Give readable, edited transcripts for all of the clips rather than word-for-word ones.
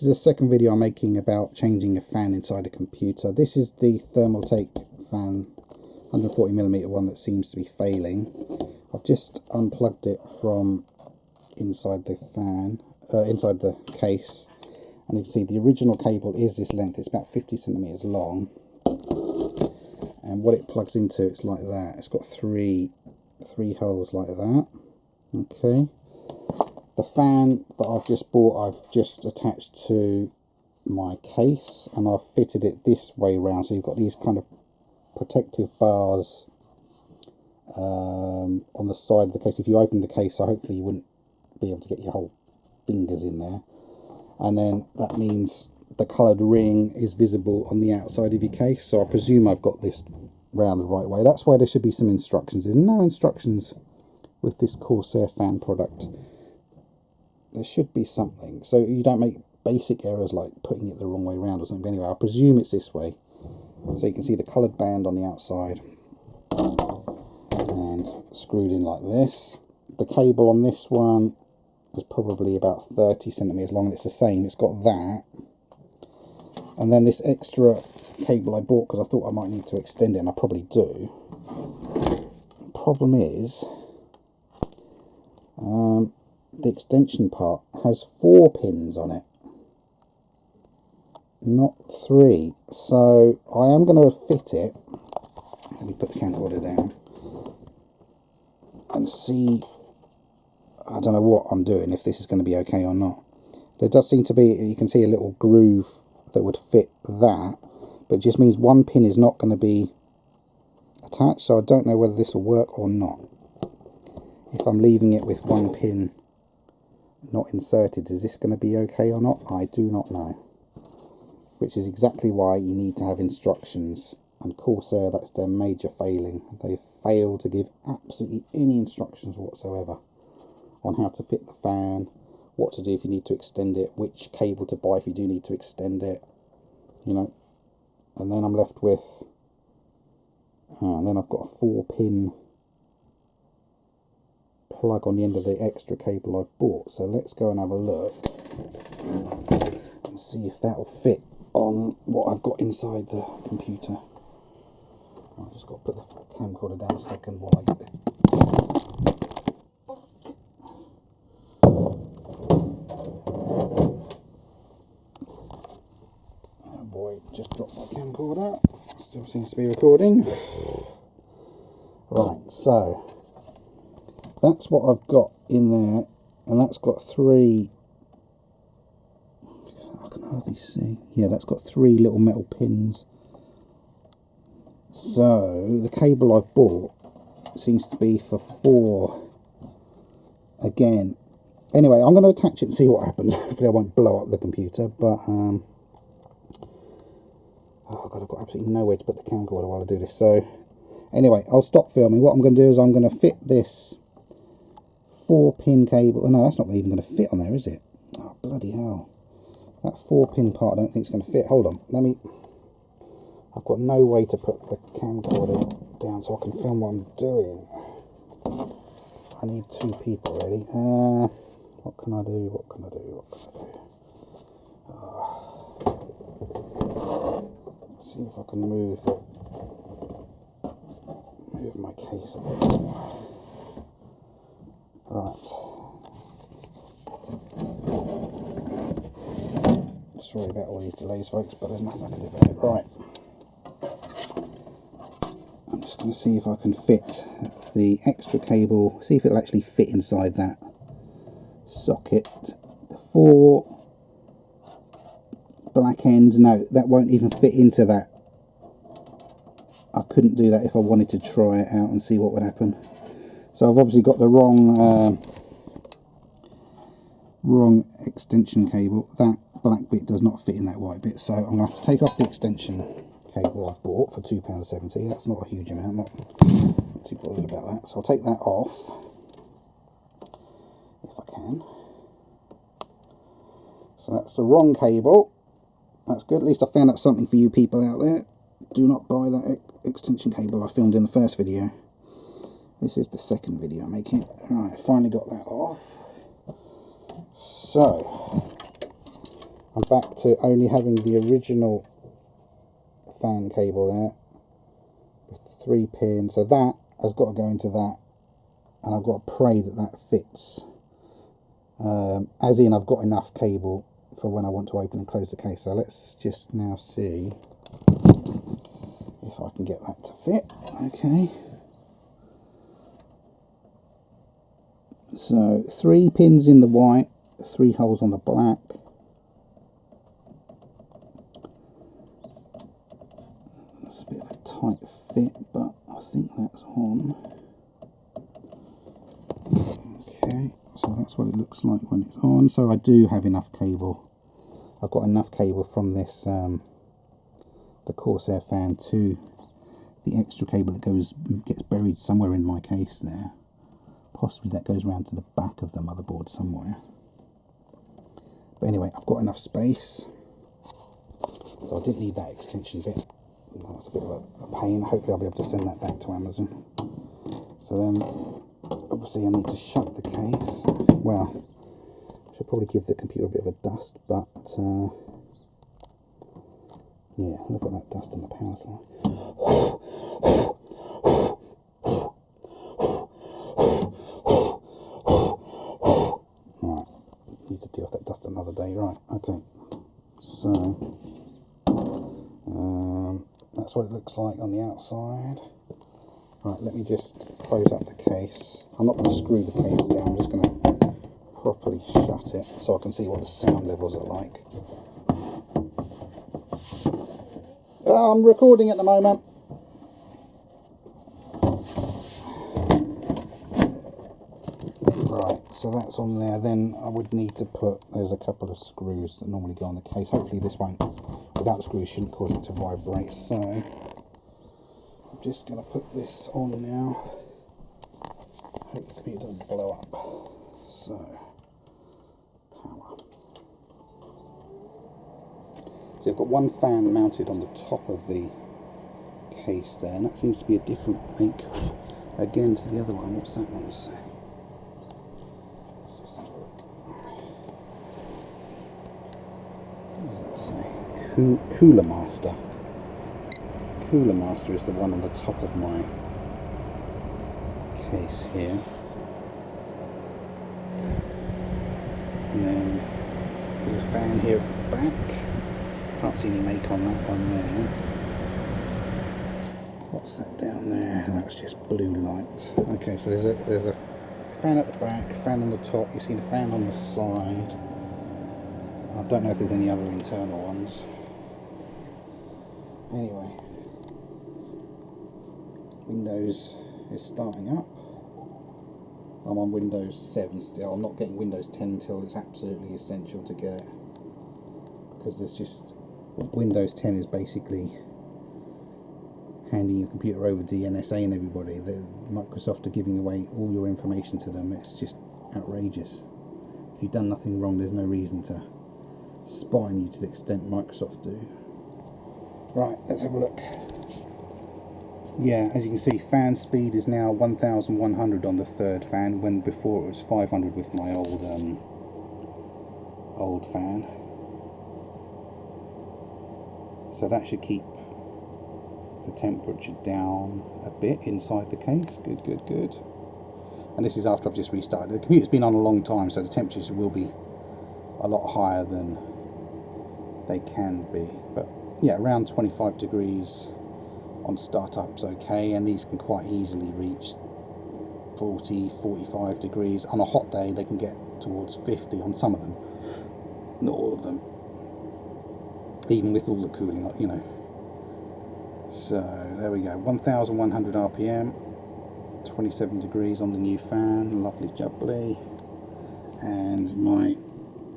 This is the second video I'm making about changing a fan inside a computer. This is the Thermaltake fan, 140mm one that seems to be failing. I've just unplugged it from inside the fan, inside the case, and you can see the original cable is this length. It's about 50cm long, and what it plugs into, it's like that. It's got three holes like that. Okay. The fan that I've just bought, I've just attached to my case, and I've fitted it this way round, so you've got these kind of protective bars on the side of the case. If you open the case, so hopefully you wouldn't be able to get your whole fingers in there, and then that means the coloured ring is visible on the outside of your case. So I presume I've got this round the right way. That's why there should be some instructions. There's no instructions with this Corsair fan product. There should be something, so you don't make basic errors like putting it the wrong way around or something. Anyway, I presume it's this way. So you can see the coloured band on the outside and screwed in like this. The cable on this one is probably about 30cm long, and it's the same. It's got that, and then this extra cable I bought because I thought I might need to extend it, and I probably do. The problem is the extension part has 4 pins on it, not 3. So I am going to fit it. Let me put the camcorder down and see. I don't know what I'm doing, if this is going to be okay or not. There does seem to be, you can see a little groove that would fit that, but it just means one pin is not going to be attached, so I don't know whether this will work or not. If I'm leaving it with one pin not inserted, is this going to be okay or not? I do not know. Which is exactly why you need to have instructions. And Corsair, that's their major failing. They fail to give absolutely any instructions whatsoever on how to fit the fan, what to do if you need to extend it, which cable to buy if you do need to extend it, you know. And then I'm left with, and then I've got a 4-pin plug on the end of the extra cable I've bought. So let's go and have a look and see if that will fit on what I've got inside the computer. I've just got to put the camcorder down a second while I get it. Oh boy, just dropped my camcorder. Still seems to be recording. Right, so that's what I've got in there, and that's got 3, I can hardly see, yeah, that's got 3 little metal pins. So the cable I've bought seems to be for 4 again. Anyway, I'm going to attach it and see what happens. Hopefully I won't blow up the computer, but oh god, I've got absolutely nowhere to put the camcorder while I do this. So anyway, I'll stop filming. What I'm going to do is I'm going to fit this 4-pin cable. Oh no, that's not even going to fit on there, is it? Oh bloody hell, that 4-pin part I don't think it's going to fit. Hold on, I've got no way to put the camcorder down so I can film what I'm doing. I need 2 people really. What can I do? What can I do? Let's see if I can move my case a bit more. Right. Sorry about all these delays, folks, but there's nothing I can do about it. Right. I'm just going to see if I can fit the extra cable, see if it'll actually fit inside that socket. The 4 black ends, no, that won't even fit into that. I couldn't do that if I wanted to try it out and see what would happen. So I've obviously got the wrong extension cable. That black bit does not fit in that white bit, so I'm going to have to take off the extension cable I've bought for £2.70. That's not a huge amount, not too bothered about that. So I'll take that off if I can. So that's the wrong cable. That's good. At least I found out something for you people out there. Do not buy that extension cable I filmed in the first video. This is the second video I'm making. Right, finally got that off. So I'm back to only having the original fan cable there with the 3 pins, so that has got to go into that, and I've got to pray that that fits, as in I've got enough cable for when I want to open and close the case. So let's just now see if I can get that to fit. Okay, so 3 pins in the white, 3 holes on the black. It's a bit of a tight fit, but I think that's on. Okay, so that's what it looks like when it's on. So I do have enough cable. I've got enough cable from this, the Corsair fan, to the extra cable that gets buried somewhere in my case there. Possibly that goes round to the back of the motherboard somewhere. But anyway, I've got enough space. So I didn't need that extension bit. That's a bit of a pain. Hopefully I'll be able to send that back to Amazon. So then, obviously I need to shut the case. Well, I should probably give the computer a bit of a dust, but yeah, look at that dust on the power supply. Right, need to deal with that dust another day. Right, okay. So that's what it looks like on the outside. Right, let me just close up the case. I'm not going to screw the case down, I'm just going to properly shut it so I can see what the sound levels are like. I'm recording at the moment. Right, so that's on there. Then I would need to put, there's a couple of screws that normally go on the case. Hopefully this won't, without the screws, shouldn't cause it to vibrate. So I'm just going to put this on now. Hope the computer doesn't blow up. So, power. So I've got one fan mounted on the top of the case there, and that seems to be a different make again to the other one. What's that one say? Let's just have a look. What does that say? Cooler Master. Cooler Master is the one on the top of my case here. And then there's a fan here at the back. Can't see any make on that one there. What's that down there? That's just blue lights. Okay, so there's a fan at the back, fan on the top. You see the fan on the side. I don't know if there's any other internal ones. Anyway, Windows is starting up. I'm on Windows 7 still. I'm not getting Windows 10 until it's absolutely essential to get it, because there's just, Windows 10 is basically handing your computer over to the NSA and everybody. Microsoft are giving away all your information to them. It's just outrageous. If you've done nothing wrong, there's no reason to spy on you to the extent Microsoft do. Right, let's have a look. Yeah, as you can see, fan speed is now 1100 on the third fan, when before it was 500 with my old fan. So that should keep the temperature down a bit inside the case. Good, good, good. And this is after I've just restarted. The computer's been on a long time, so the temperatures will be a lot higher than they can be. But yeah, around 25 degrees on startup's okay, and these can quite easily reach 40, 45 degrees. On a hot day, they can get towards 50 on some of them. Not all of them. Even with all the cooling, you know. So there we go, 1100 RPM, 27 degrees on the new fan, lovely jubbly. And my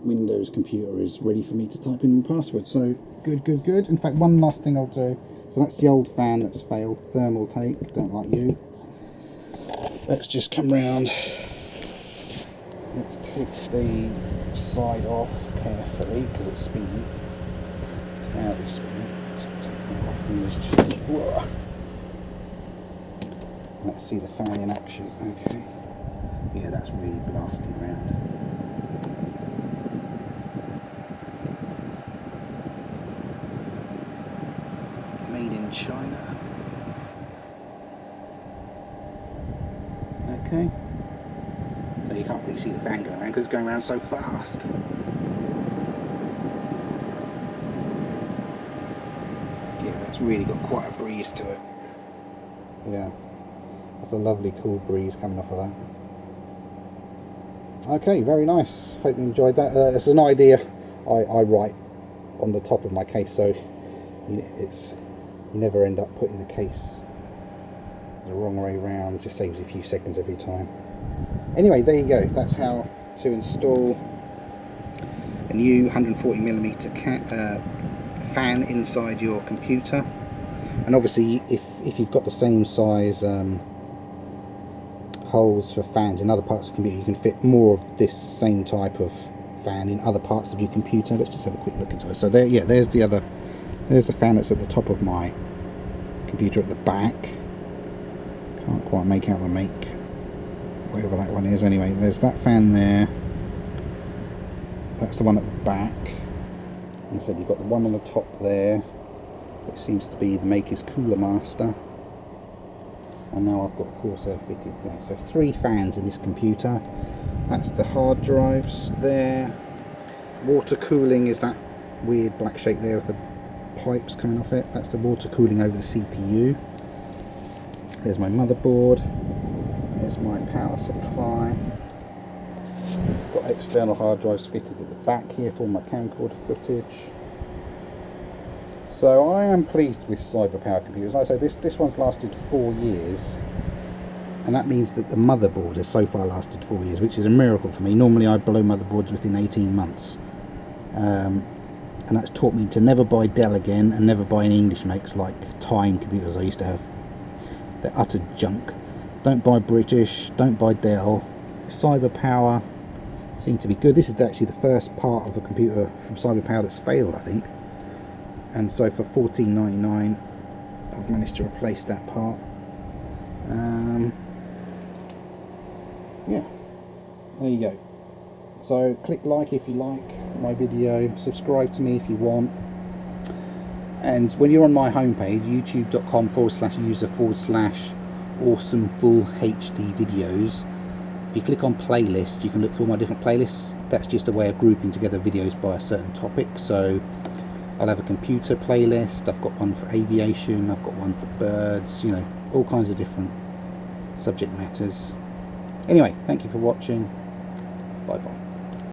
Windows computer is ready for me to type in my password. So good, good, good. In fact, one last thing I'll do. So that's the old fan that's failed, thermal take, don't like you. Let's just come round. Let's take the side off carefully because it's spinning. Very spinning. Let's take that off and let's just. Whoa. Let's see the fan in action. Okay. Yeah, that's really blasting around. shiner. Okay. So you can't really see the fan going around because it's going around so fast. Yeah, that's really got quite a breeze to it. Yeah, that's a lovely cool breeze coming off of that. Okay, very nice. Hope you enjoyed that. It's an idea I write on the top of my case, so you never end up putting the case the wrong way round. It just saves you a few seconds every time. Anyway, there you go. That's how to install a new 140mm fan inside your computer. And obviously, if you've got the same size holes for fans in other parts of the computer, you can fit more of this same type of fan in other parts of your computer. Let's just have a quick look into it. So there, yeah, there's the fan that's at the top of my computer at the back. Can't quite make out the make, whatever that one is. Anyway, there's that fan there. That's the one at the back. And so you've got the one on the top there, which seems to be the maker's Cooler Master. And now I've got Corsair fitted there. So 3 fans in this computer. That's the hard drives there. Water cooling is that weird black shape there with the pipes coming off it. That's the water cooling over the CPU. There's my motherboard. There's my power supply. Got external hard drives fitted at the back here for my camcorder footage. So I am pleased with CyberPower computers. Like I say, this one's lasted 4 years, and that means that the motherboard has so far lasted 4 years, which is a miracle for me. Normally I blow motherboards within 18 months. And that's taught me to never buy Dell again, and never buy any English makes like Time computers I used to have. They're utter junk. Don't buy British, don't buy Dell. CyberPower seem to be good. This is actually the first part of a computer from CyberPower that's failed, I think. And so for $14.99 I've managed to replace that part. Yeah, there you go. So click like if you like my video, subscribe to me if you want, and when you're on my homepage, youtube.com/user/awesome full HD videos, if you click on playlist, you can look through all my different playlists. That's just a way of grouping together videos by a certain topic. So I'll have a computer playlist, I've got one for aviation, I've got one for birds, you know, all kinds of different subject matters. Anyway, thank you for watching. Bye bye.